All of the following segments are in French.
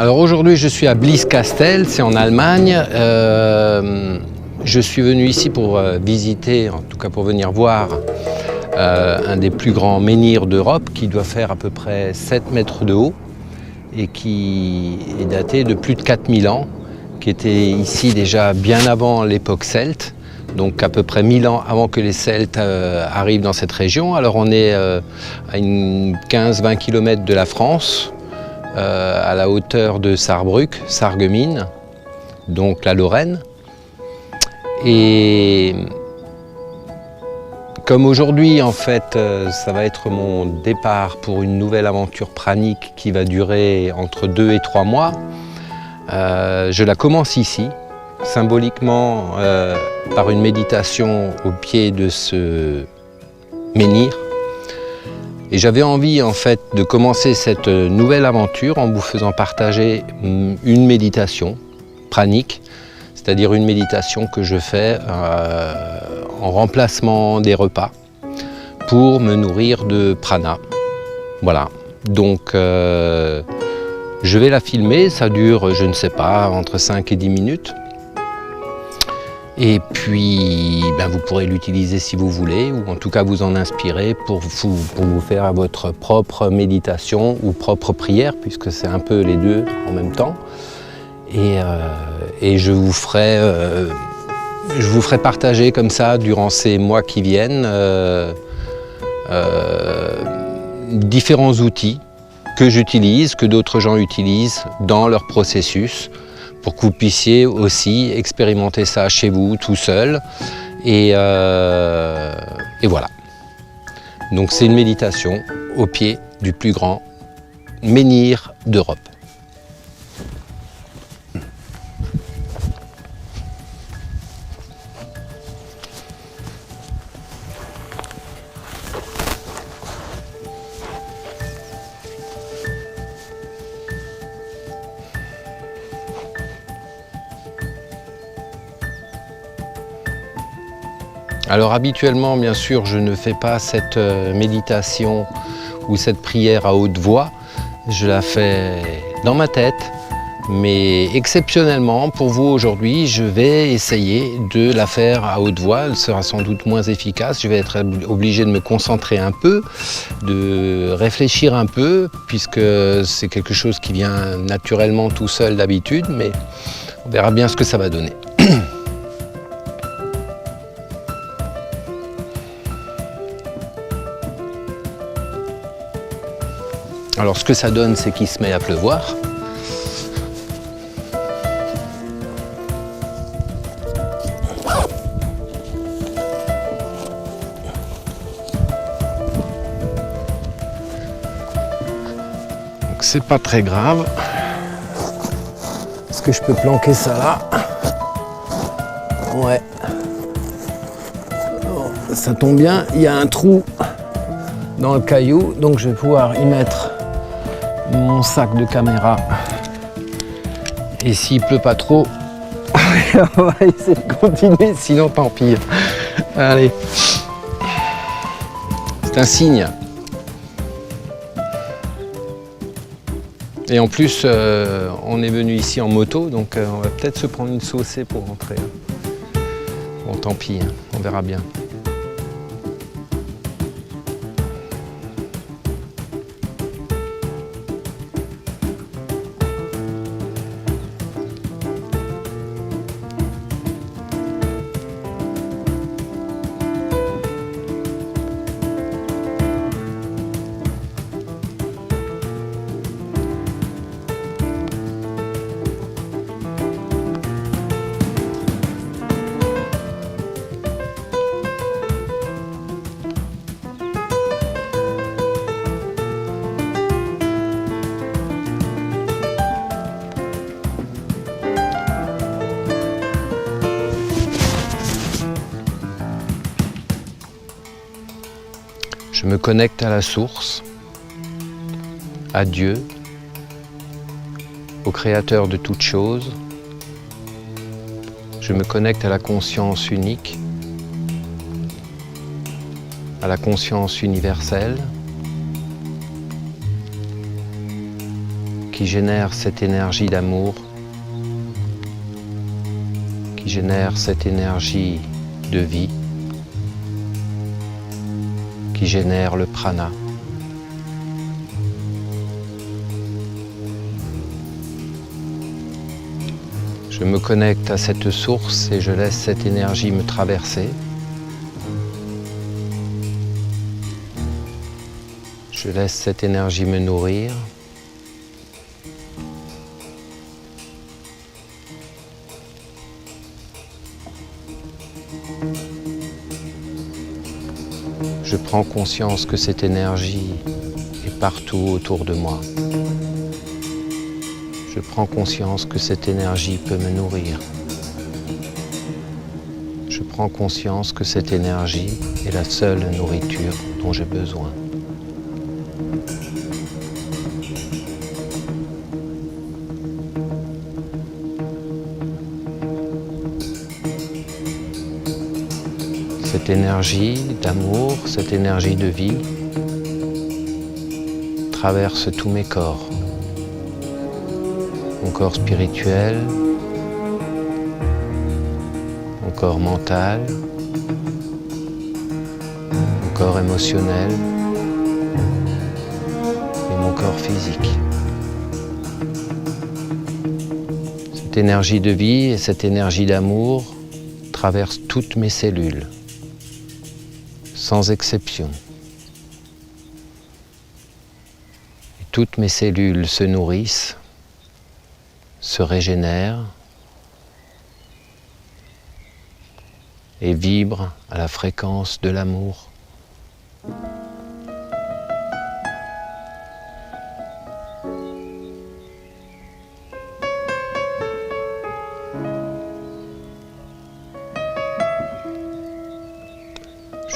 Alors aujourd'hui je suis à Blieskastel, c'est en Allemagne. Je suis venu ici pour visiter, en tout cas pour venir voir un des plus grands menhirs d'Europe qui doit faire à peu près 7 mètres de haut et qui est daté de plus de 4000 ans, qui était ici déjà bien avant l'époque celte, donc à peu près 1000 ans avant que les Celtes arrivent dans cette région. Alors on est à une 15-20 km de la France, à la hauteur de Saarbrück, Sarreguemines, donc la Lorraine. Et comme aujourd'hui, en fait, ça va être mon départ pour une nouvelle aventure pranique qui va durer entre 2 et 3 mois, je la commence ici, symboliquement par une méditation au pied de ce menhir. Et j'avais envie en fait de commencer cette nouvelle aventure en vous faisant partager une méditation pranique, c'est-à-dire une méditation que je fais en remplacement des repas pour me nourrir de prana. Voilà, donc je vais la filmer, ça dure, je ne sais pas, entre 5 et 10 minutes. Et puis, vous pourrez l'utiliser si vous voulez, ou en tout cas vous en inspirer pour vous faire votre propre méditation ou propre prière, puisque c'est un peu les deux en même temps. Et je vous ferai partager comme ça, durant ces mois qui viennent, différents outils que j'utilise, que d'autres gens utilisent dans leur processus, pour que vous puissiez aussi expérimenter ça chez vous, tout seul. Et voilà. Donc c'est une méditation au pied du plus grand menhir d'Europe. Alors habituellement, bien sûr, je ne fais pas cette méditation ou cette prière à haute voix. Je la fais dans ma tête, mais exceptionnellement, pour vous aujourd'hui, je vais essayer de la faire à haute voix. Elle sera sans doute moins efficace. Je vais être obligé de me concentrer un peu, de réfléchir un peu, puisque c'est quelque chose qui vient naturellement tout seul d'habitude, mais on verra bien ce que ça va donner. Alors ce que ça donne, c'est qu'il se met à pleuvoir. Donc c'est pas très grave. Est-ce que je peux planquer ça là? Ouais. Oh, ça tombe bien, il y a un trou dans le caillou, donc je vais pouvoir y mettre mon sac de caméra. Et s'il pleut pas trop, on va essayer de continuer, sinon tant pis. Allez. C'est un signe. Et en plus, on est venu ici en moto, donc on va peut-être se prendre une saucée pour rentrer. Bon, tant pis, on verra bien. Je me connecte à la source, à Dieu, au Créateur de toutes choses. Je me connecte à la conscience unique, à la conscience universelle, qui qui génère cette énergie d'amour, qui génère cette énergie de vie, qui génère le prana. Je me connecte à cette source et je laisse cette énergie me traverser. Je laisse cette énergie me nourrir. Je prends conscience que cette énergie est partout autour de moi. Je prends conscience que cette énergie peut me nourrir. Je prends conscience que cette énergie est la seule nourriture dont j'ai besoin. Cette énergie d'amour, cette énergie de vie traverse tous mes corps. Mon corps spirituel, mon corps mental, mon corps émotionnel et mon corps physique. Cette énergie de vie et cette énergie d'amour traversent toutes mes cellules, sans exception. Et toutes mes cellules se nourrissent, se régénèrent et vibrent à la fréquence de l'amour.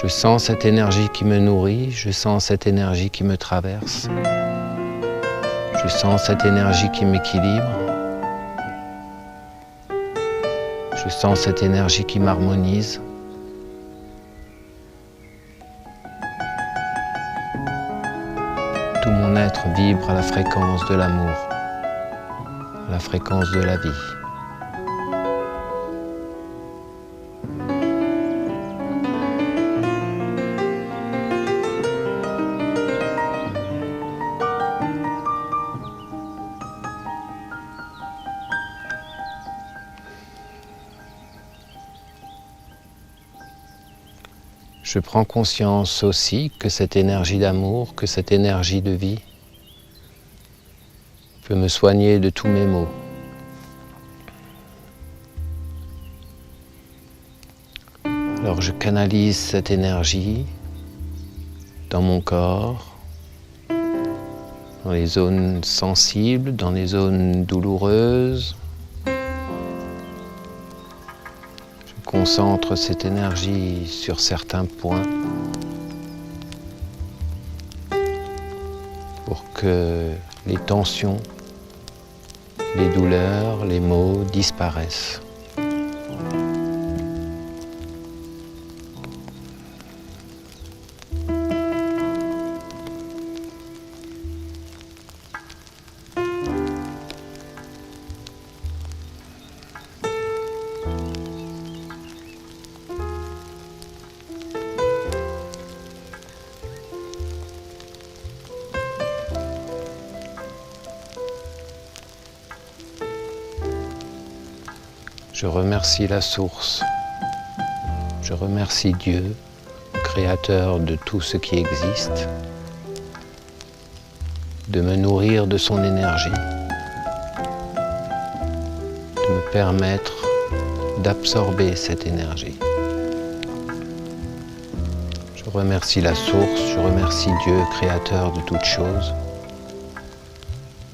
Je sens cette énergie qui me nourrit, je sens cette énergie qui me traverse, je sens cette énergie qui m'équilibre, je sens cette énergie qui m'harmonise. Tout mon être vibre à la fréquence de l'amour, à la fréquence de la vie. Je prends conscience aussi que cette énergie d'amour, que cette énergie de vie peut me soigner de tous mes maux. Alors je canalise cette énergie dans mon corps, dans les zones sensibles, dans les zones douloureuses. Concentre cette énergie sur certains points pour que les tensions, les douleurs, les maux disparaissent. Je remercie la source, je remercie Dieu, créateur de tout ce qui existe, de me nourrir de son énergie, de me permettre d'absorber cette énergie. Je remercie la source, je remercie Dieu, créateur de toutes choses,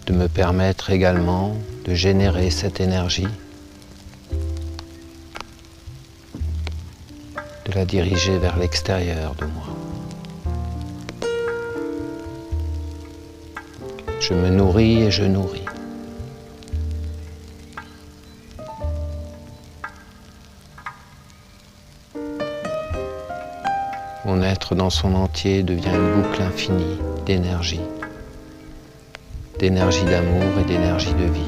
de me permettre également de générer cette énergie, de la diriger vers l'extérieur de moi. Je me nourris et je nourris. Mon être dans son entier devient une boucle infinie d'énergie. d'énergie d'amour et d'énergie de vie.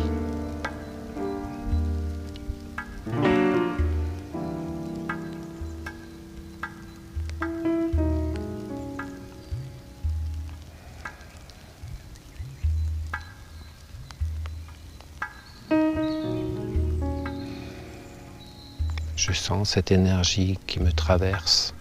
Je sens cette énergie qui me traverse.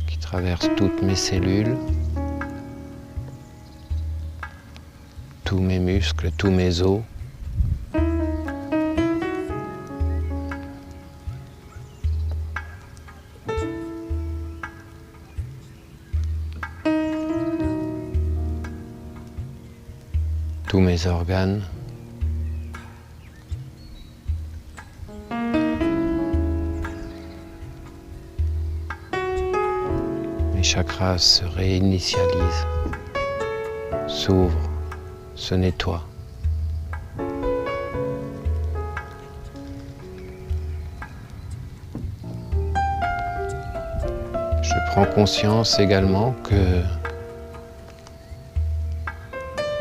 Qui traverse toutes mes cellules, tous mes muscles, tous mes os. Tous mes organes, mes chakras se réinitialisent, s'ouvrent, se nettoient. Je prends conscience également que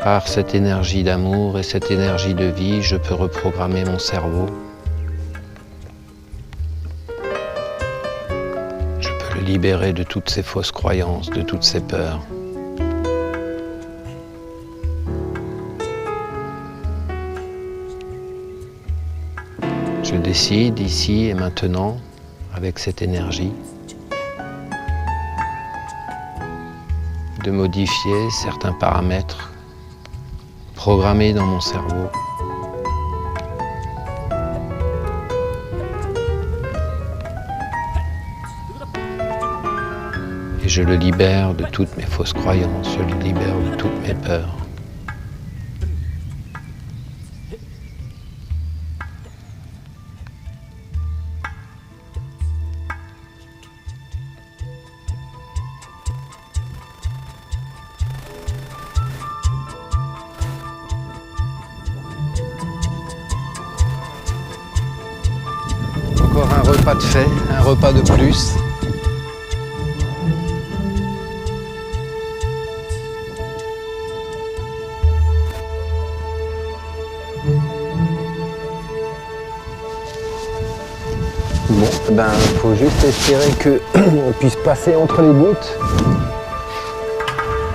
par cette énergie d'amour et cette énergie de vie, je peux reprogrammer mon cerveau. Je peux le libérer de toutes ces fausses croyances, de toutes ces peurs. Je décide ici et maintenant, avec cette énergie, de modifier certains paramètres programmé dans mon cerveau. Et je le libère de toutes mes fausses croyances, je le libère de toutes mes peurs. Encore un repas de fait, un repas de plus. Bon, ben, faut juste espérer qu'on puisse passer entre les gouttes.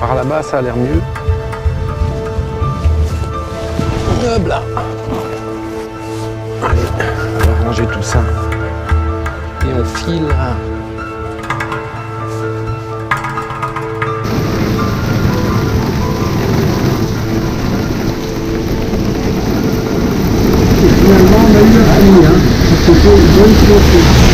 Par là-bas, ça a l'air mieux. Hop là. Allez, on va ranger tout ça. Et on file. Et finalement, on a eu un ami, hein. C'était une bonne chose.